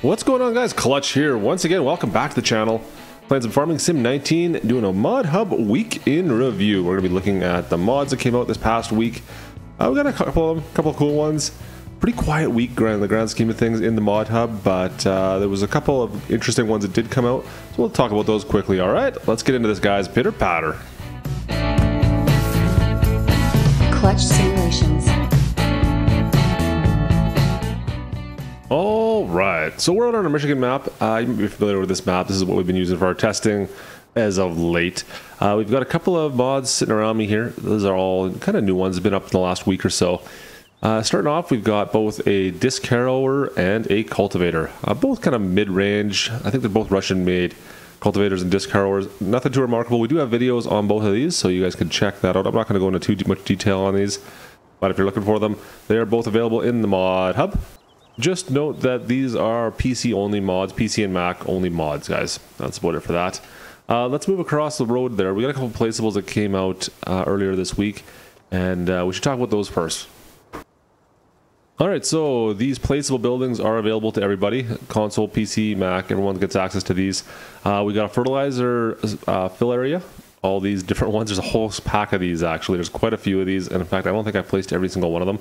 What's going on, guys? Klutch here. Once again, welcome back to the channel. Playing some Farming Sim 19, doing a ModHub week in review. We're going to be looking at the mods that came out this past week. We got a couple of cool ones. Pretty quiet week in the grand scheme of things in the ModHub, but there was a couple of interesting ones that did come out. So we'll talk about those quickly. All right, let's get into this, guys. Pitter patter. Klutch Simulations. All right, so we're out on a Michigan map. You might be familiar with this map. This is what we've been using for our testing as of late. We've got a couple of mods sitting around me here. Those are all kind of new ones. Have been up in the last week or so. Starting off, we've got both a disc harrower and a cultivator. Both kind of mid-range. I think they're both Russian-made cultivators and disc harrowers. Nothing too remarkable. We do have videos on both of these, so you guys can check that out. I'm not going to go into too much detail on these, but if you're looking for them, they are both available in the ModHub. Just note that these are PC only mods, PC and Mac only mods, guys. That's about it for that. Let's move across the road there. We got a couple of placeables that came out earlier this week, and we should talk about those first. Alright, so these placeable buildings are available to everybody. Console, PC, Mac, everyone gets access to these. We got a fertilizer fill area. All these different ones. There's a whole pack of these, actually. There's quite a few of these, and in fact, I don't think I placed every single one of them.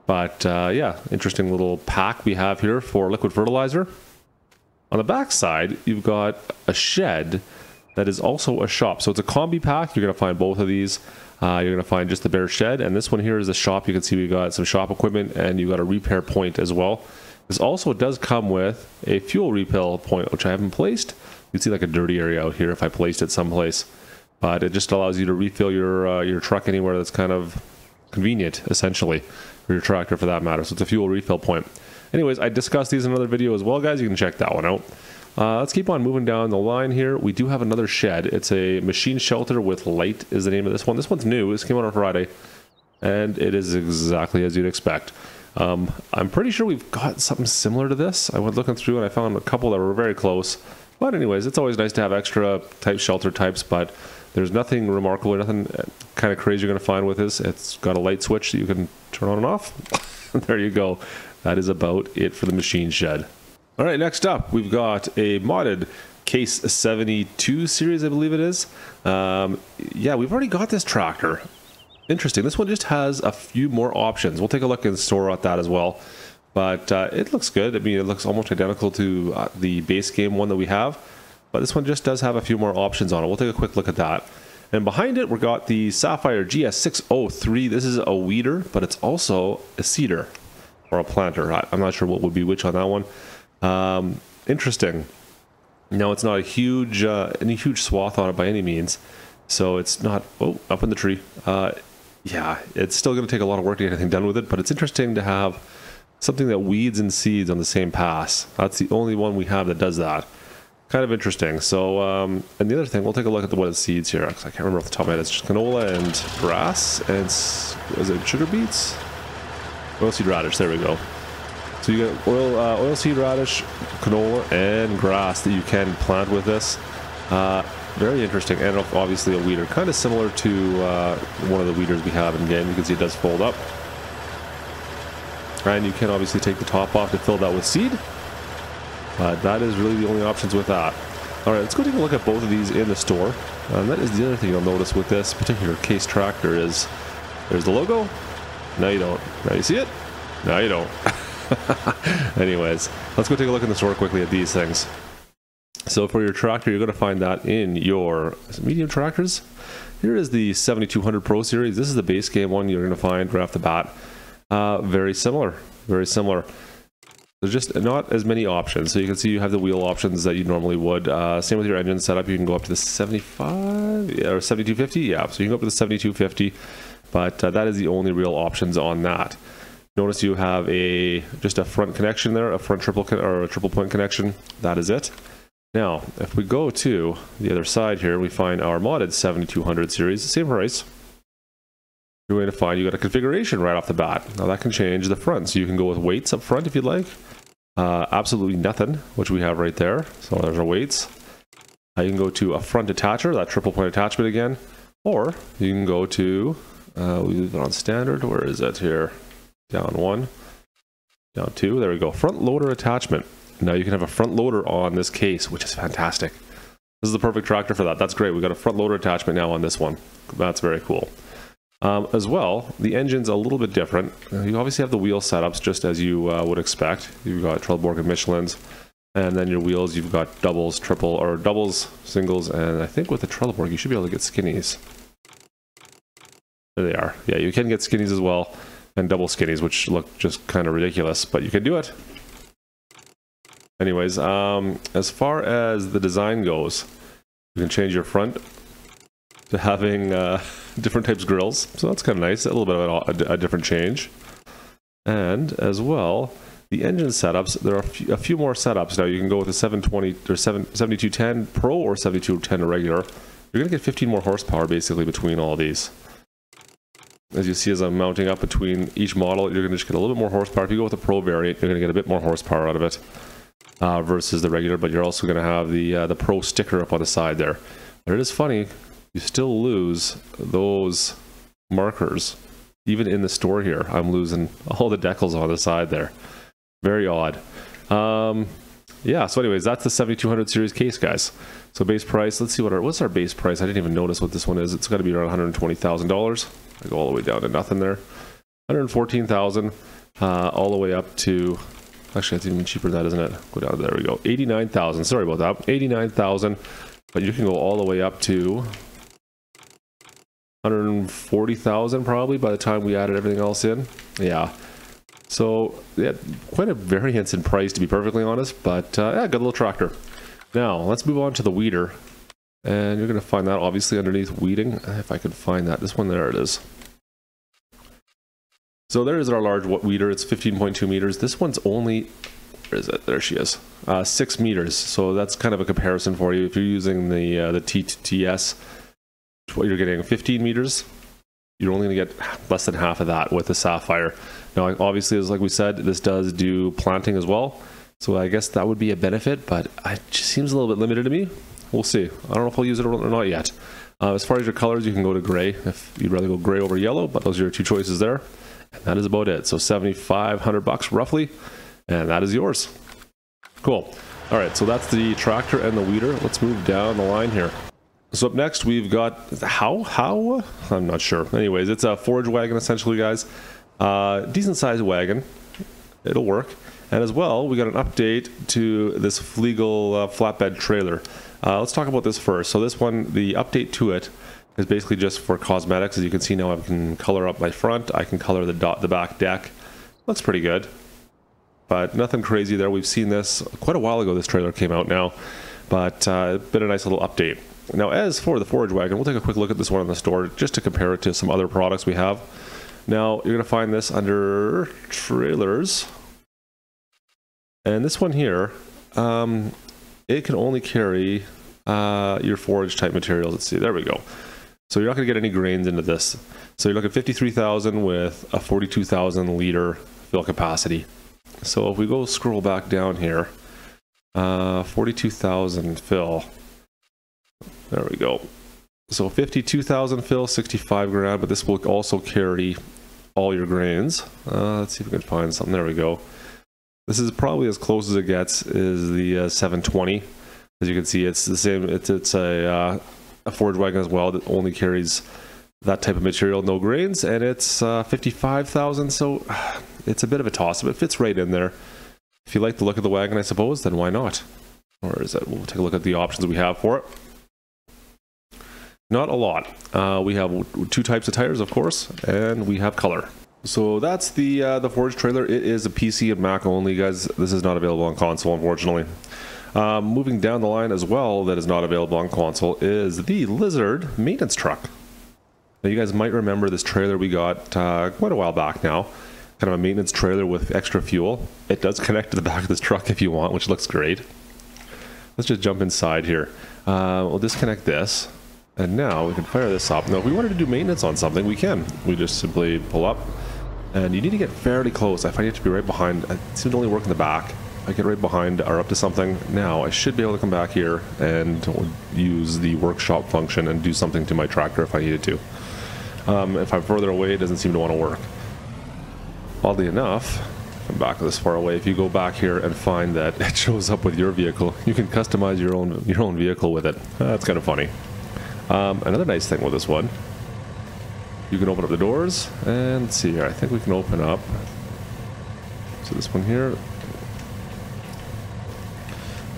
But yeah, interesting little pack we have here for liquid fertilizer. On the back side, you've got a shed that is also a shop. So it's a combi pack. You're going to find both of these. You're going to find just the bare shed. And this one here is a shop. You can see we've got some shop equipment and you've got a repair point as well. This also does come with a fuel refill point, which I haven't placed. You can see like a dirty area out here if I placed it someplace. But it just allows you to refill your truck anywhere that's kind of convenient, essentially. Or your tractor for that matter. So it's a fuel refill point. Anyways, I discussed these in another video as well, guys. You can check that one out. Let's keep on moving down the line here. We do have another shed. It's a machine shelter with light is the name of this one. This one's new. This came out on Friday. And it is exactly as you'd expect. I'm pretty sure we've got something similar to this. I went looking through and I found a couple that were very close. But anyways, it's always nice to have extra type shelter types, but there's nothing remarkable, nothing kind of crazy you're going to find with this. It's got a light switch that you can turn on and off. There you go. That is about it for the machine shed. All right, next up, we've got a modded Case 72 series, I believe it is. Yeah, we've already got this tractor. Interesting. This one just has a few more options. We'll take a look in the store at that as well. But it looks good. I mean, it looks almost identical to the base game one that we have. But this one just does have a few more options on it. We'll take a quick look at that. And behind it, we've got the Sapphire GS603. This is a weeder, but it's also a seeder or a planter. I'm not sure what would be which on that one. Interesting. Now, it's not a huge, any huge swath on it by any means. So it's not, oh, up in the tree. Yeah, it's still going to take a lot of work to get anything done with it, but it's interesting to have something that weeds and seeds on the same pass. That's the only one we have that does that. Kind of interesting. So, and the other thing, we'll take a look at what it seeds here. I can't remember off the top of my head. It's just canola and grass and, is it sugar beets? Oilseed radish, there we go. So you get oilseed radish, canola, and grass that you can plant with this. Very interesting, and obviously a weeder. Kind of similar to one of the weeders we have in game. You can see it does fold up. And you can obviously take the top off to fill that with seed. That is really the only options with that. Alright, let's go take a look at both of these in the store. And that is the other thing you'll notice with this particular Case tractor is there's the logo. Now you don't. Now you see it? Now you don't. Anyways, let's go take a look in the store quickly at these things. So for your tractor, you're going to find that in your medium tractors. Here is the 7200 Pro Series. This is the base game one you're going to find right off the bat. Very similar. Very similar. There's just not as many options. So you can see you have the wheel options that you normally would. Same with your engine setup. You can go up to the 75 or 7250. Yeah, so you can go up to the 7250. But that is the only real options on that. Notice you have just a front connection there, a front triple point connection. That is it. Now, if we go to the other side here, we find our modded 7200 series, same price. You're going to find you got a configuration right off the bat. Now that can change the front, so you can go with weights up front if you'd like. Absolutely nothing, which we have right there. So there's our weights. You can go to a front attacher, that triple point attachment again, or you can go to we leave it on standard. Where is it here? Down one, down two. There we go. Front loader attachment. Now you can have a front loader on this case, which is fantastic. This is the perfect tractor for that. That's great. We got a front loader attachment now on this one. That's very cool. As well, the engine's a little bit different. You obviously have the wheel setups just as you would expect. You've got Trelleborg and Michelin's, and then your wheels, you've got doubles, doubles, singles, and I think with the Trelleborg you should be able to get skinnies. There they are. Yeah, you can get skinnies as well, and double skinnies, which look just kind of ridiculous, but you can do it. Anyways, as far as the design goes, you can change your front to having different types of grills, so that's kind of nice. A little bit of a different change. And as well, the engine setups, there are a few more setups. Now you can go with a 720 or 7210 Pro or 7210 regular. You're going to get 15 more horsepower basically between all of these. As you see, as I'm mounting up between each model, you're going to just get a little bit more horsepower. If you go with the Pro variant, you're going to get a bit more horsepower out of it versus the regular, but you're also going to have the Pro sticker up on the side there. But it is funny, you still lose those markers. Even in the store here, I'm losing all the decals on the side there. Very odd. Yeah, so anyways, that's the 7200 series case, guys. So base price, let's see what's our base price. I didn't even notice what this one is. It's got to be around $120,000. I go all the way down to nothing there. $114,000 all the way up to, actually that's even cheaper than that, isn't it? Go down, there we go, $89,000. Sorry about that, $89,000. But you can go all the way up to $140,000 probably by the time we added everything else in. Yeah. So yeah, quite a variance in price to be perfectly honest, but yeah, good little tractor. Now let's move on to the weeder, and you're going to find that obviously underneath weeding. If I could find that, this one, there it is. So there is our large weeder. It's 15.2 meters. This one's only, where is it? There she is. 6 meters. So that's kind of a comparison for you. If you're using the TTS, what you're getting 15 meters. You're only going to get less than half of that with the Sapphire. Now, obviously, as like we said, this does do planting as well. So I guess that would be a benefit, but it just seems a little bit limited to me. We'll see. I don't know if I'll use it or not yet. As far as your colors, you can go to gray if you'd rather go gray over yellow, but those are your two choices there. And that is about it. So $7,500 roughly, and that is yours. Cool. All right, so that's the tractor and the weeder. Let's move down the line here. So up next, we've got how? I'm not sure. Anyways, it's a Forage Wagon essentially, guys. Decent sized wagon. It'll work. And as well, we got an update to this Flegel flatbed trailer. Let's talk about this first. So this one, the update to it is basically just for cosmetics. As you can see now, I can color up my front. I can color the back deck. Looks pretty good, but nothing crazy there. We've seen this quite a while ago. This trailer came out now, but been a nice little update. Now, as for the Forage Wagon, we'll take a quick look at this one in the store just to compare it to some other products we have. Now, you're going to find this under trailers. And this one here, it can only carry your forage type materials. Let's see, there we go. So you're not going to get any grains into this. So you're looking at 53,000 with a 42,000 liter fill capacity. So if we go scroll back down here, 42,000 fill. There we go. So 52,000 fill, 65 gram, but this will also carry all your grains. Let's see if we can find something. There we go. This is probably as close as it gets is the 720. As you can see, it's the same. It's a Forage Wagon as well that only carries that type of material, no grains, and it's 55,000. So it's a bit of a toss, but it fits right in there. If you like the look of the wagon, I suppose, then why not? Or is it? We'll take a look at the options we have for it. Not a lot. We have two types of tires, of course, and we have color. So that's the Forage trailer. It is a PC and Mac only, guys. This is not available on console, unfortunately. Moving down the line as well, that is not available on console, is the Lizard maintenance truck. Now, you guys might remember this trailer we got quite a while back now. Kind of a maintenance trailer with extra fuel. It does connect to the back of this truck if you want, which looks great. Let's just jump inside here. We'll disconnect this. And now we can fire this up. Now, if we wanted to do maintenance on something, we can. We just simply pull up. And you need to get fairly close. I find you have to be right behind. It seems to only work in the back. I get right behind or up to something. Now, I should be able to come back here and use the workshop function and do something to my tractor if I needed to. If I'm further away, it doesn't seem to want to work. Oddly enough, I'm back this far away. If you go back here and find that it shows up with your vehicle, you can customize your own vehicle with it. That's kind of funny. Another nice thing with this one, you can open up the doors, and let's see here. I think we can open up. So this one here,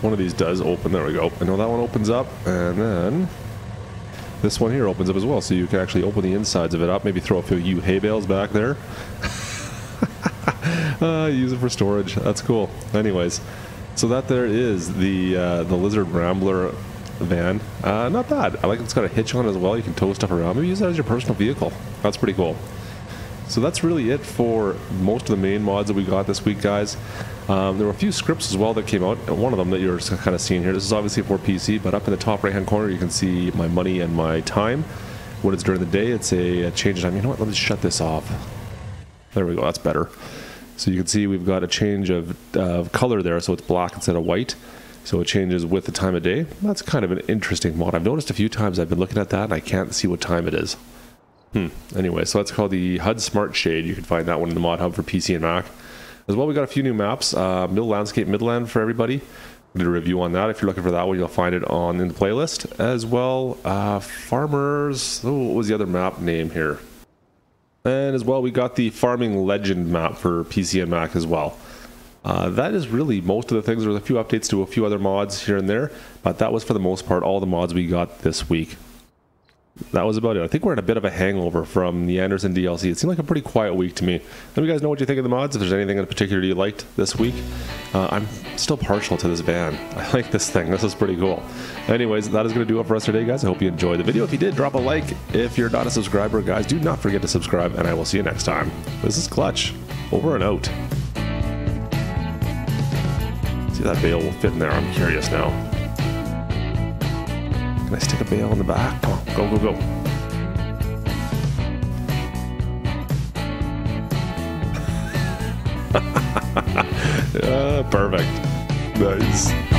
one of these does open. There we go. I know that one opens up, and then this one here opens up as well. So you can actually open the insides of it up. Maybe throw a few hay bales back there. Use it for storage. That's cool. Anyways, so that there is the Lizard Rambler van. Not bad. I like it's got a hitch on it as well. You can tow stuff around. Maybe use that as your personal vehicle. That's pretty cool. So that's really it for most of the main mods that we got this week, guys. There were a few scripts as well that came out. One of them that you're kind of seeing here. This is obviously for PC, but up in the top right hand corner you can see my money and my time. When it's during the day, it's a change of time. You know what? Let me shut this off. There we go. That's better. So you can see we've got a change of color there, so it's black instead of white. So it changes with the time of day. That's kind of an interesting mod. I've noticed a few times I've been looking at that and I can't see what time it is. Anyway, so that's called the HUD Smart Shade. You can find that one in the ModHub for PC and Mac. As well, we got a few new maps. Middle Landscape Midland for everybody. We did a review on that. If you're looking for that one, you'll find it in the playlist. As well, Farmers. Oh, what was the other map name here? And as well, we got the Farming Legend map for PC and Mac as well. That is really most of the things. There's a few updates to a few other mods here and there, but that was for the most part all the mods we got this week. That was about it. I think we're in a bit of a hangover from the Anderson DLC. It seemed like a pretty quiet week to me. Let me guys know what you think of the mods, if there's anything in particular you liked this week. I'm still partial to this van. I like this thing. This is pretty cool. Anyways, that is going to do it for us today, guys. I hope you enjoyed the video. If you did, drop a like. If you're not a subscriber, guys, do not forget to subscribe, and I will see you next time. This is Klutch. Over and out. See if that bale will fit in there. I'm curious now. Can I stick a bale in the back? Come on, go, go, go. Perfect. Nice.